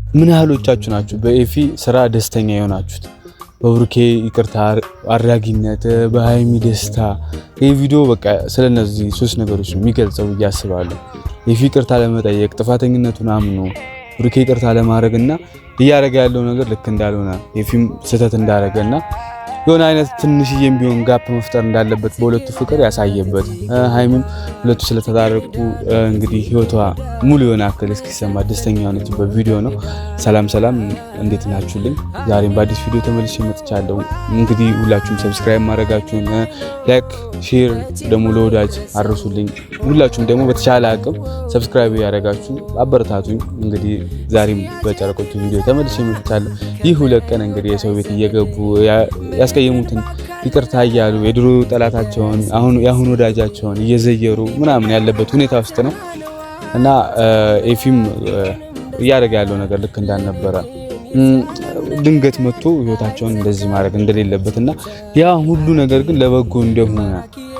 ምን ያህሎቻችሁ ናችሁ በኤፊ ስራ ደስተኛ የሆናችሁት? በብሩኬ ይቅርታ አድራጊነት፣ በሃይሚ ደስታ። ይህ ቪዲዮ በቃ ስለነዚህ ሶስት ነገሮች ነው የሚገልጸው ብዬ አስባለሁ። ኤፊ ይቅርታ ለመጠየቅ ጥፋተኝነቱን አምኖ ብሩኬ ይቅርታ ለማድረግና እያደረገ ያለው ነገር ልክ እንዳልሆነ ኤፊም ስህተት እንዳደረገና የሆነ አይነት ትንሽዬም ቢሆን ጋፕ መፍጠር እንዳለበት በሁለቱ ፍቅር ያሳየበት ሃይሚም ሁለቱ ስለተዳረቁ እንግዲህ ህይወቷ ሙሉ የሆነ አክል እስኪሰማ ደስተኛ የሆነችበት ቪዲዮ ነው። ሰላም እንዴት ናችሁልኝ? ዛሬም በአዲስ ቪዲዮ ተመልሼ መጥቻለሁ። እንግዲህ ሁላችሁም ሰብስክራይብ ማድረጋችሁን ላይክ፣ ሼር ደግሞ ለወዳጅ አድርሱልኝ። ሁላችሁም ደግሞ በተቻለ አቅም ሰብስክራይብ ያደረጋችሁ አበረታቱኝ። እንግዲህ ዛሬም በጨረቆቹ ቪዲዮ ተመልሼ መጥቻለሁ። ይህ ሁለት ቀን እንግዲህ የሰው ቤት እየገቡ ያስቀየሙትን ይቅርታ እያሉ የድሮ ጠላታቸውን የአሁን ወዳጃቸውን እየዘየሩ ምናምን ያለበት ሁኔታ ውስጥ ነው እና ኤፊም እያደረገ ያለው ነገር ልክ እንዳልነበረ ድንገት መጥቶ ህይወታቸውን እንደዚህ ማድረግ እንደሌለበትና ያ ሁሉ ነገር ግን ለበጎ እንደሆነ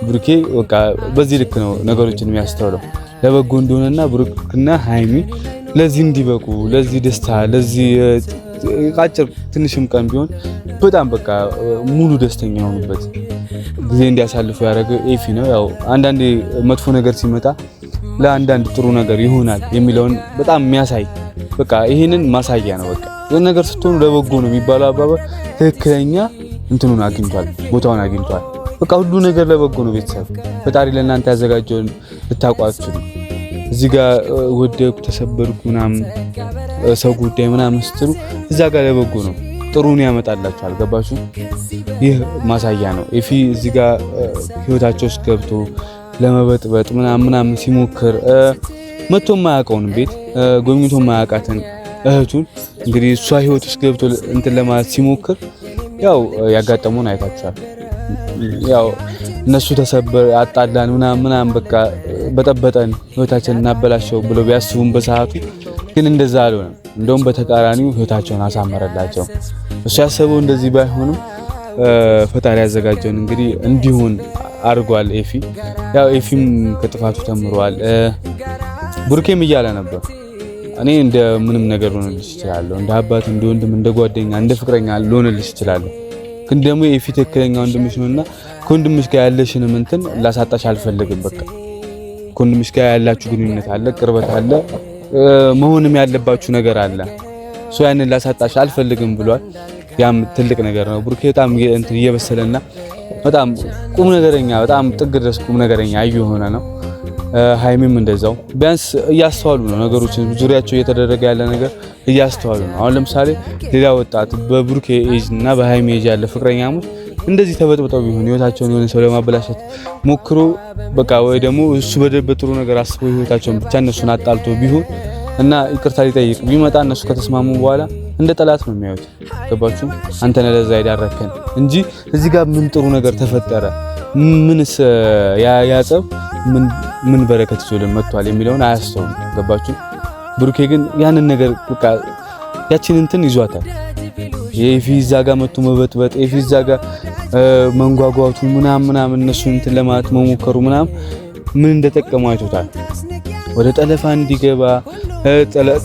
ብሩኬ በቃ በዚህ ልክ ነው ነገሮችን የሚያስተውለው ለበጎ እንደሆነና ብሩክና ሃይሚ ለዚህ እንዲበቁ ለዚህ ደስታ ለዚህ ቃጭር ትንሽም ቀን ቢሆን በጣም በቃ ሙሉ ደስተኛ የሆኑበት ጊዜ እንዲያሳልፉ ያደረገ ኤፊ ነው። ያው አንዳንዴ መጥፎ ነገር ሲመጣ ለአንዳንድ ጥሩ ነገር ይሆናል የሚለውን በጣም የሚያሳይ በቃ ይሄንን ማሳያ ነው። በቃ የሆነ ነገር ስትሆኑ ለበጎ ነው የሚባለው አባባል ትክክለኛ እንትኑን አግኝቷል፣ ቦታውን አግኝቷል። በቃ ሁሉ ነገር ለበጎ ነው። ቤተሰብ ፈጣሪ ለእናንተ ያዘጋጀውን ልታውቋችሁ እዚህ ጋር ወደኩ ተሰበርኩ ምናምን ሰው ጉዳይ ምናምን ስትሉ እዛ ጋር ለበጎ ነው፣ ጥሩን ያመጣላችሁ። አልገባችሁ? ይህ ማሳያ ነው። ኤፊ እዚህ ጋር ህይወታቸው ውስጥ ገብቶ ለመበጥበጥ ምናምን ሲሞክር መጥቶ የማያውቀውን ቤት ጎብኝቶ የማያውቃትን እህቱን እንግዲህ እሷ ህይወት ውስጥ ገብቶ እንትን ለማለት ሲሞክር ያው ያጋጠመውን አይታችኋል። ያው እነሱ ተሰበር አጣላን ምናምን በቃ በጠበጠን ህይወታችንን እናበላሸው ብለው ቢያስቡም በሰዓቱ ግን እንደዛ አልሆነም። እንደውም በተቃራኒው ህይወታቸውን አሳመረላቸው። እሱ ያሰበው እንደዚህ ባይሆንም ፈጣሪ ያዘጋጀውን እንግዲህ እንዲሆን አድርጓል። ኤፊ ያው ኤፊም ከጥፋቱ ተምሯል። ብሩኬም እያለ ነበር እኔ እንደ ምንም ነገር ልሆንልሽ እችላለሁ፣ እንደ አባት፣ እንደ ወንድም፣ እንደ ጓደኛ፣ እንደ ፍቅረኛ ልሆንልሽ እችላለሁ። ግን ደግሞ ኤፊ ትክክለኛ ወንድምሽ ነውና ከወንድምሽ ጋር ያለሽንም እንትን ላሳጣሽ አልፈልግም። በቃ ከወንድምሽ ጋር ያላችሁ ግንኙነት አለ፣ ቅርበት አለ፣ መሆንም ያለባችሁ ነገር አለ። ያንን ላሳጣሽ አልፈልግም ብሏል። ያም ትልቅ ነገር ነው። ብሩኬ በጣም እንትን እየበሰለና በጣም ቁም ነገረኛ በጣም ጥግ ድረስ ቁም ነገረኛ እየሆነ ነው። ሃይሚም እንደዛው ቢያንስ እያስተዋሉ ነው ነገሮችን ዙሪያቸው እየተደረገ ያለ ነገር እያስተዋሉ ነው። አሁን ለምሳሌ ሌላ ወጣት በብሩኬ ኤጅ እና በሃይሚ ኤጅ ያለ ፍቅረኛሞች እንደዚህ ተበጥብጠው ቢሆን ህይወታቸውን የሆነ ሰው ለማበላሸት ሞክሮ በቃ ወይ ደግሞ እሱ በጥሩ ነገር አስቦ ህይወታቸውን ብቻ እነሱን አጣልቶ ቢሆን እና ይቅርታ ሊጠይቅ ቢመጣ እነሱ ከተስማሙ በኋላ እንደ ጠላት ነው የሚያዩት። ገባችሁ? አንተ ነህ ለዛ ያዳረከን እንጂ እዚህ ጋር ምን ጥሩ ነገር ተፈጠረ ምንስ ያጸብ ምን በረከት ይዞልን መጥቷል የሚለውን አያስተውም። ገባችሁ? ብሩኬ ግን ያንን ነገር በቃ ያቺን እንትን ይዟታል። የኤፊ እዛ ጋር መጥቶ መበጥበጥ ኤፊ እዛ ጋር መንጓጓቱ ምናምን እነሱ እንትን ለማለት መሞከሩ ምናምን ምን እንደጠቀመው አይቶታል። ወደ ጠለፋ እንዲገባ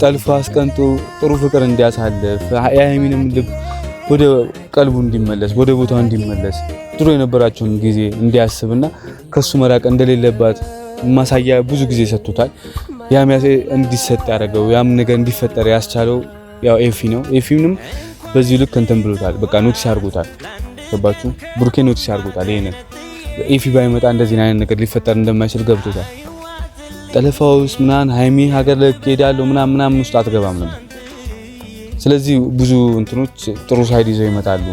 ጠልፎ አስቀንጦ ጥሩ ፍቅር እንዲያሳልፍ የሃይሚንም ልብ ወደ ቀልቡ እንዲመለስ ወደ ቦታው እንዲመለስ ድሮ የነበራቸውን ጊዜ እንዲያስብና ከሱ መራቅ እንደሌለባት ማሳያ ብዙ ጊዜ ሰጥቶታል። ያም እንዲሰጥ ያደረገው ያም ነገር እንዲፈጠር ያስቻለው ያው ኤፊ ነው። ኤፊንም በዚህ ልክ እንትን ብሎታል። በቃ ኖቲስ አድርጎታል። ገባችሁ? ብሩኬ ኖቲስ አድርጎታል። ይሄንን ኤፊ ባይመጣ እንደዚህ አይነት ነገር ሊፈጠር እንደማይችል ገብቶታል። ጠለፋውስ ምናምን ሃይሚ ሀገር ለቅ ሄዳለሁ ምናምን ውስጥ አትገባም ነበር። ስለዚህ ብዙ እንትኖች ጥሩ ሳይድ ይዘው ይመጣሉ።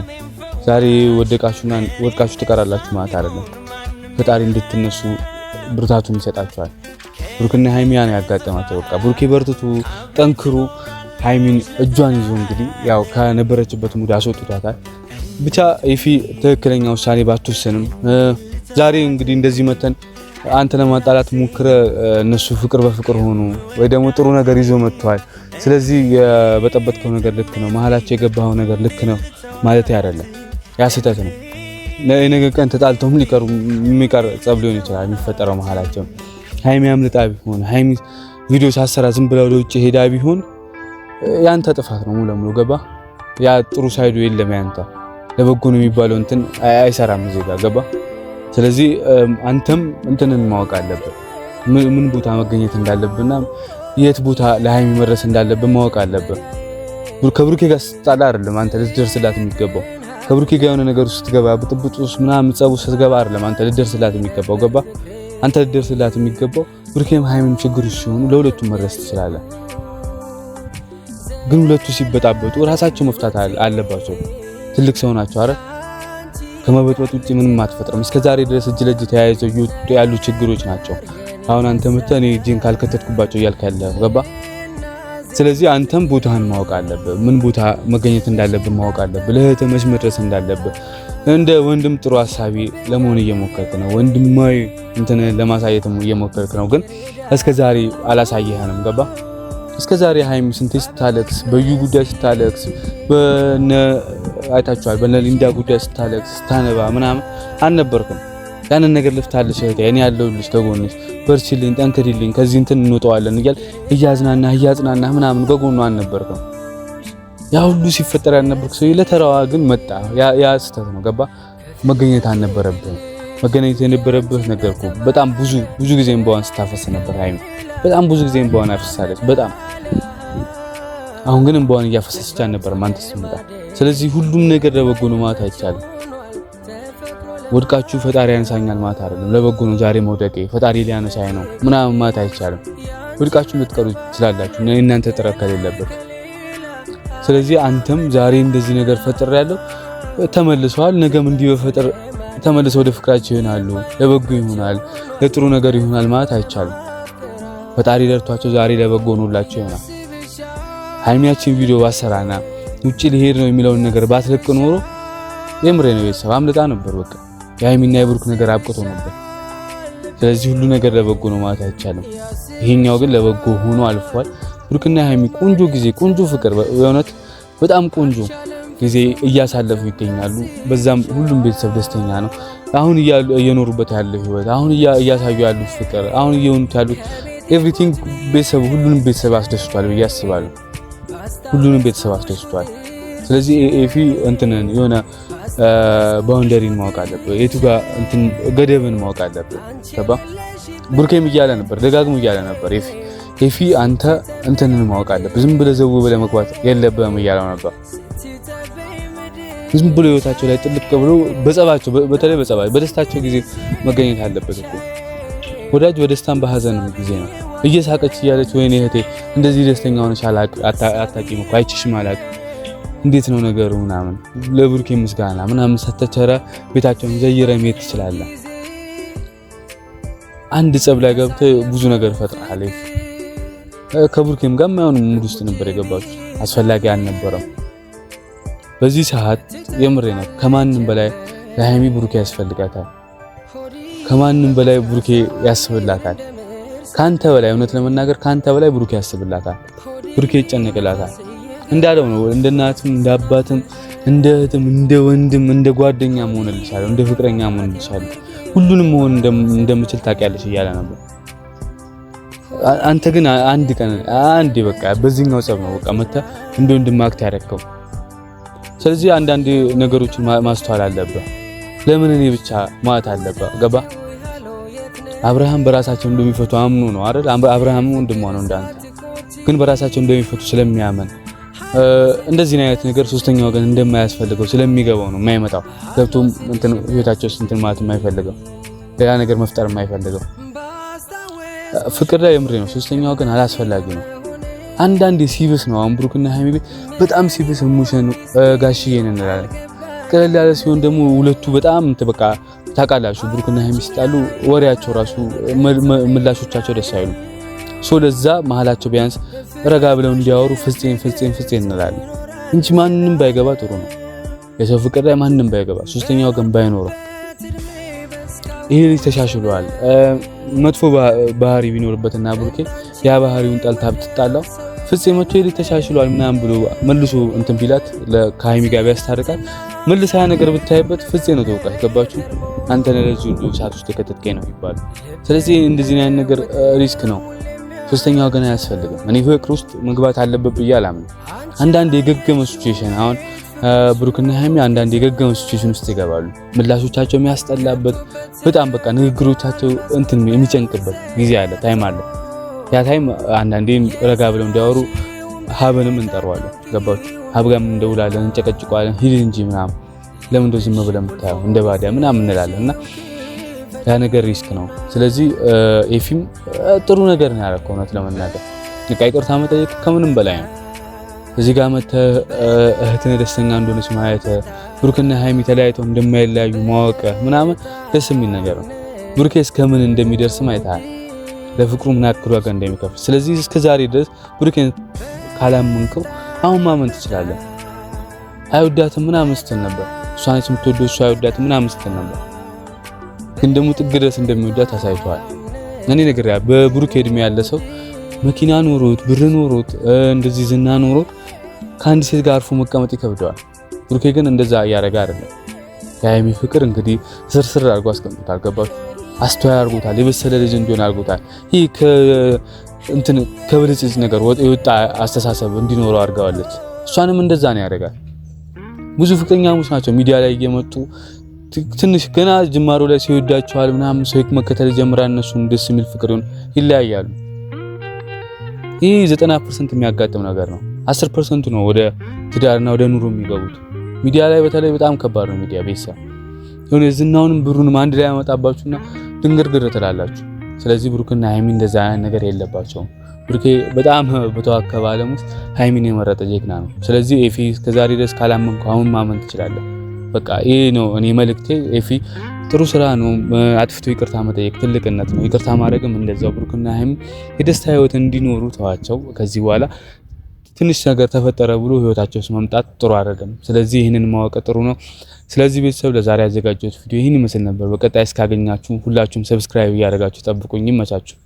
ዛሬ ወድቃችሁ ትቀራላችሁ ማለት አይደለም። ፈጣሪ እንድትነሱ ብርታቱን ይሰጣችኋል። ብሩክና ሃይሚ ያን ያጋጠማቸው በቃ ብሩኬ በርትቱ ጠንክሩ ሃይሚን እጇን ይዞ እንግዲህ ያው ከነበረችበት ሙድ አስወጥቷታል። ብቻ ኤፊ ትክክለኛ ውሳኔ ባትወስንም ዛሬ እንግዲህ እንደዚህ መተን አንተ ለማጣላት ሞክረ እነሱ ፍቅር በፍቅር ሆኑ ወይ ደግሞ ጥሩ ነገር ይዞ መጥቷል። ስለዚህ የበጠበጥከው ነገር ልክ ነው፣ መሀላቸው የገባው ነገር ልክ ነው ማለት አይደለም። ያ ስህተት ነው። ነገ ቀን ተጣልተውም ሊቀሩ የሚቀር ጸብ ሊሆን ይችላል የሚፈጠረው መሀላቸው። ሃይሚ አምልጣ ቢሆን ሃይሚ ቪዲዮ ሳሰራ ዝም ብላ ወደ ውጭ ሄዳ ቢሆን ያንተ ጥፋት ነው ሙሉ ለሙሉ ገባ። ያ ጥሩ ሳይዱ የለም ያንተ ለበጎ ነው የሚባለው እንትን አይሰራም እዚህ ጋር ገባ። ስለዚህ አንተም እንትንን ማወቅ አለብህ ምን ቦታ መገኘት እንዳለብህና የት ቦታ ለሃይሚ መድረስ እንዳለብህ ማወቅ አለብህ። ከብሩኬ ጋር ስትጣላ አይደለም አንተ ልትደርስላት የሚገባው። ከብሩኬ ጋር የሆነ ነገር ውስጥ ስትገባ ብጥብጡስ ምናምን ጸቡ ስትገባ አይደለም አንተ ልትደርስላት የሚገባው ገባ። አንተ ልትደርስላት የሚገባው ብሩኬም ሃይሚም ችግር ሲሆኑ ለሁለቱም መድረስ ትችላለህ። ግን ሁለቱ ሲበጣበጡ ራሳቸው መፍታት አለባቸው። ትልቅ ሰው ናቸው አይደል? ከመበጥበጥ ውጪ ምንም አትፈጥርም። እስከዛሬ ድረስ እጅ ለእጅ ተያይዘው ያሉ ችግሮች ናቸው። አሁን አንተ መተህ እኔ እጄን ካልከተትኩባቸው እያልክ ያለህ ገባ። ስለዚህ አንተም ቦታህን ማወቅ አለብህ። ምን ቦታ መገኘት እንዳለብህ ማወቅ አለብህ። ለእህትህ መች መድረስ እንዳለብህ እንደ ወንድም ጥሩ ሐሳቢ ለመሆን እየሞከርክ ነው። ወንድማዊ እንትን ለማሳየት እየሞከርክ ነው። ግን እስከዛሬ አላሳየህንም ገባ። እስከዛሬ ሃይሚ ስንት ስታለቅስ በዩ ጉዳይ ስታለቅስ አይታችኋል። በሊንዳ ጉዳይ ስታለቅስ ስታነባ ምናምን አልነበርክም። ያንን ነገር ልፍታለሽ እህቴ እኔ ያለሁልሽ ከጎንሽ በርቺልኝ ጠንክሪልኝ ከዚህ እንትን እንወጣዋለን እያል እያጽናናህ ምናምን ከጎኗ አልነበርክም። ያ ሁሉ ሲፈጠር ያልነበርክ ሰው ለተራዋ ግን መጣ። ያ ስህተት ነው ገባ። መገኘት አልነበረብህም። መገኘት የነበረብህ ነገርኩ። በጣም ብዙ ጊዜ እንባዋን ስታፈስ ነበር ሃይሚ። በጣም ብዙ ጊዜ እንባዋን አፈሳለች በጣም። አሁን ግን እንባዋን እያፈሰሰች አልነበረም አንተ ስትመጣ። ስለዚህ ሁሉም ነገር ለበጎ ነው ማለት አይቻልም። ወድቃችሁ ፈጣሪ ያነሳኛል ማለት አይደለም። ለበጎ ነው ዛሬ መውደቄ ፈጣሪ ሊያነሳኝ ነው ምናምን ማለት አይቻልም። ወድቃችሁ ልትቀሩ ትችላላችሁ እናንተ ጥረት ከሌለበት። ስለዚህ አንተም ዛሬ እንደዚህ ነገር ፈጥር ያለው ተመልሰዋል። ነገም እንዲህ በፈጥር ተመልሰው ወደ ፍቅራቸው ይሆናሉ። ለበጎ ይሆናል ለጥሩ ነገር ይሆናል ማለት አይቻልም። ፈጣሪ ደርቷቸው ዛሬ ለበጎ ሆኖላቸው ይሆናል። ሃይሚያችን ቪዲዮ ባሰራና ውጪ ሊሄድ ነው የሚለውን ነገር ባትለቅ ኖሮ የምሬ ነው ቤተሰብ አምልጣ ነበር። በቃ የሃይሚና የብሩክ ነገር አብቅቶ ነበር። ስለዚህ ሁሉ ነገር ለበጎ ነው ማለት አይቻልም። ይሄኛው ግን ለበጎ ሆኖ አልፏል። ብሩክና ሃይሚ ቆንጆ ጊዜ ቆንጆ ፍቅር በእውነት በጣም ቆንጆ ጊዜ እያሳለፉ ይገኛሉ። በዛም ሁሉም ቤተሰብ ደስተኛ ነው። አሁን እየኖሩበት ያለው ህይወት አሁን እያሳዩ ያሉት ፍቅር አሁን እየሆኑት ያሉት ኤቭሪቲንግ ቤተሰብ ሁሉንም ቤተሰብ አስደስቷል ብዬ አስባለሁ። ሁሉንም ቤተሰብ አስደስቷል። ስለዚህ ኤፊ እንትንን የሆነ ባውንደሪን ማወቅ አለበት። የቱ ጋር እንትን ገደብን ማወቅ አለበት። ገባ። ብሩኬም እያለ ነበር ደጋግሞ እያለ ነበር ኤፊ አንተ እንትንን ማወቅ አለበት። ዝም ብለህ ዘው ብለህ መግባት የለብህም እያለው ነበር። ዝም ብሎ ህይወታቸው ላይ ጥልቅ ብሎ በጸባቸው በተለይ በደስታቸው ጊዜ መገኘት አለበት እኮ። ወዳጅ በደስታም በሐዘንም ጊዜ ነው። እየሳቀች እያለች ወይኔ እህቴ እንደዚህ ደስተኛ ሆነሽ አታውቂም እኮ አይችሽም አላውቅም እንዴት ነው ነገሩ ምናምን ለብሩኬ ምስጋና ምናምን ሰተቸረ ቤታቸውን ዘይረ መሄድ ትችላለህ። አንድ ጸብ ላይ ገብተህ ብዙ ነገር ፈጥረሃል። ከብሩኬም ጋር ማይሆን ሙድ ውስጥ ነበር የገባችው። አስፈላጊ አልነበረም። በዚህ ሰዓት የምሬ ነው ከማንም በላይ ለሃይሚ ብሩኬ ያስፈልጋታል። ከማንም በላይ ብሩኬ ያስብላታል። ካንተ በላይ እውነት ለመናገር ካንተ በላይ ብሩኬ ያስብላታል። ብሩኬ ይጨነቅላታል። እንዳለው ነው እንደ እናትም እንደ አባትም እንደ እህትም እንደ ወንድም እንደ ጓደኛ መሆን ልሻለሁ እንደ ፍቅረኛ መሆን ልሻለሁ ሁሉንም መሆን እንደምችል ታውቂያለሽ እያለ ነበር። አንተ ግን አንድ በቃ በዚህኛው ጸብ ነው በቃ መታ እንደ ወንድም አክት ያደረከው። ስለዚህ አንዳንድ ነገሮችን ማስተዋል አለበት። ለምን እኔ ብቻ ማለት አለበት ገባ። አብርሃም በራሳቸው እንደሚፈቱ አምኖ ነው አይደል? አብርሃም ወንድሟ ነው እንዳንተ ግን በራሳቸው እንደሚፈቱ ስለሚያመን እንደዚህ አይነት ነገር ሶስተኛ ወገን እንደማያስፈልገው ስለሚገባው ነው የማይመጣው። ገብቶም እንትን ህይወታቸው እንትን ማለት የማይፈልገው ሌላ ነገር መፍጠር የማይፈልገው ፍቅር ላይ የምሬ ነው። ሶስተኛ ወገን አላስፈላጊ ነው። አንዳንዴ ሲብስ ነው። አሁን ብሩክና ሃይሚ በጣም ሲብስ ሙሽን ጋሽዬን እንላለን። ቀለል ያለ ሲሆን ደግሞ ሁለቱ በጣም በቃ ታውቃላችሁ ብሩክና ሃይሚ ሲጣሉ ወሬያቸው ራሱ ምላሾቻቸው ደስ አይሉ። ለዛ መሀላቸው ቢያንስ ረጋ ብለው እንዲያወሩ ፍፄን እንላለን እንጂ ማንንም ባይገባ ጥሩ ነው። የሰው ፍቅር ላይ ማንንም ባይገባ ሶስተኛ ወገን ባይኖረው ይሄ ልጅ ተሻሽሏል። መጥፎ ባህሪ ቢኖርበትና ብሩኬ ያ ባህሪውን ጠልታ ብትጣላው ፍፄ መጥቶ ይሄ ልጅ ተሻሽሏል ምናምን ብሎ መልሶ እንትን ቢላት ከሃይሚ ጋር ቢያስታርቃት መልሳ ያ ነገር ብታይበት ፍፄ ነው ተወቃሽ። ገባችሁ? አንተ ለዚህ ሁሉ ሰዓት ውስጥ የከተትከኝ ነው ይባላል። ስለዚህ እንደዚህ አይነት ነገር ሪስክ ነው። ሶስተኛ ወገን አያስፈልግም። እኔ ፍቅር ውስጥ መግባት አለበት ብዬ አላምንም። አንዳንድ የገገመ ሲቹዌሽን አሁን ብሩክና ሃይሚ አንዳንድ የገገመ ሲቹዌሽን ውስጥ ይገባሉ። ምላሾቻቸው የሚያስጠላበት በጣም በቃ ንግግሮቻቸው እንትን የሚጨንቅበት ጊዜ አለ፣ ታይም አለ። ያ ታይም አንዳንዴ ረጋ ብለው እንዲያወሩ ሀብንም እንጠራዋለን። ገባችሁ? ሀብ ጋርም እንደውላለን፣ እንጨቀጭቀዋለን። ሂድ እንጂ ምናምን ለምን እንደዚህ ዝም ብለህ የምታየው እንደ ባዲያ ምናምን እንላለን እና ያ ነገር ሪስክ ነው። ስለዚህ ኤፊም ጥሩ ነገር ነው ያደረገው። እውነት ለመናገር ይቅርታ መጠየቅ ከምንም በላይ ነው። እዚህ ጋር መተህ እህትን ደስተኛ እንደሆነች ማየት፣ ብሩክና ሃይሚ ተለያይተው እንደማይለያዩ ማወቅ ምናምን ደስ የሚል ነገር ነው። ብሩኬ እስከምን እንደሚደርስ አይተሃል፣ ለፍቅሩ ምን ያክል ዋጋ እንደሚከፍል። ስለዚህ እስከዛሬ ድረስ ብሩኬን ካላመንከው አሁን ማመን ትችላለህ። አይወዳትም ምናምን ስትል ነበር፣ እሷ ነች የምትወደው እሷ አይወዳትም ምናምን ስትል ነበር። ግን ደግሞ ጥግ ድረስ እንደሚወዳት አሳይቷል። እኔ ነገር ያ በብሩክ እድሜ ያለ ሰው መኪና ኖሮት ብር ኖሮት እንደዚህ ዝና ኖሮት ከአንድ ሴት ጋር አርፎ መቀመጥ ይከብደዋል። ብሩክ ግን እንደዛ እያደረገ አይደለም። የሃይሚ ፍቅር እንግዲህ ስርስር አድርጎ አስቀምጦታል። ገባችሁ? አስተዋይ አድርጎታል። የበሰለ ልጅ እንዲሆን አድርጎታል። ይሄ ከብልጭልጭ ነገር የወጣ አስተሳሰብ እንዲኖረው አድርጋዋለች። እሷንም እንደዛ ነው ያደርጋል። ብዙ ፍቅረኛሞች ናቸው ሚዲያ ላይ እየመጡ ትንሽ ገና ጅማሮ ላይ ሲወዳቸዋል ምናምን ሰው መከተል ጀምራ እነሱን ደስ የሚል ፍቅር ይለያያሉ። ይህ 90% የሚያጋጥም ነገር ነው። 10% ነው ወደ ትዳርና ወደ ኑሮ የሚገቡት። ሚዲያ ላይ በተለይ በጣም ከባድ ነው። ሚዲያ ቤተሰብ የሆነ ዝናውንም ብሩንም አንድ ላይ ያመጣባችሁና ድንግርግር ትላላችሁ። ስለዚህ ብሩክና ሃይሚ እንደዛ አይነት ነገር የለባቸውም። ብሩኬ በጣም በተዋከበ ዓለም ውስጥ ሃይሚን የመረጠ ጀግና ነው። ስለዚህ ኤፊ እስከዛሬ ድረስ ካላመንኩ አሁን ማመን ትችላለህ። በቃ ይሄ ነው እኔ መልእክቴ። ኤፊ ጥሩ ስራ ነው። አጥፍቶ ይቅርታ መጠየቅ ትልቅነት ነው። ይቅርታ ማድረግም እንደዛው። ብሩክና ሃይሚ የደስታ ህይወት እንዲኖሩ ተዋቸው። ከዚህ በኋላ ትንሽ ነገር ተፈጠረ ብሎ ህይወታቸው ውስጥ መምጣት ጥሩ አይደለም። ስለዚህ ይህንን ማወቅ ጥሩ ነው። ስለዚህ ቤተሰብ ለዛሬ ያዘጋጀሁት ቪዲዮ ይህን ይመስል ነበር። በቀጣይ እስካገኛችሁ ሁላችሁም ሰብስክራይብ እያደረጋችሁ ጠብቁኝ። ይመቻችሁ።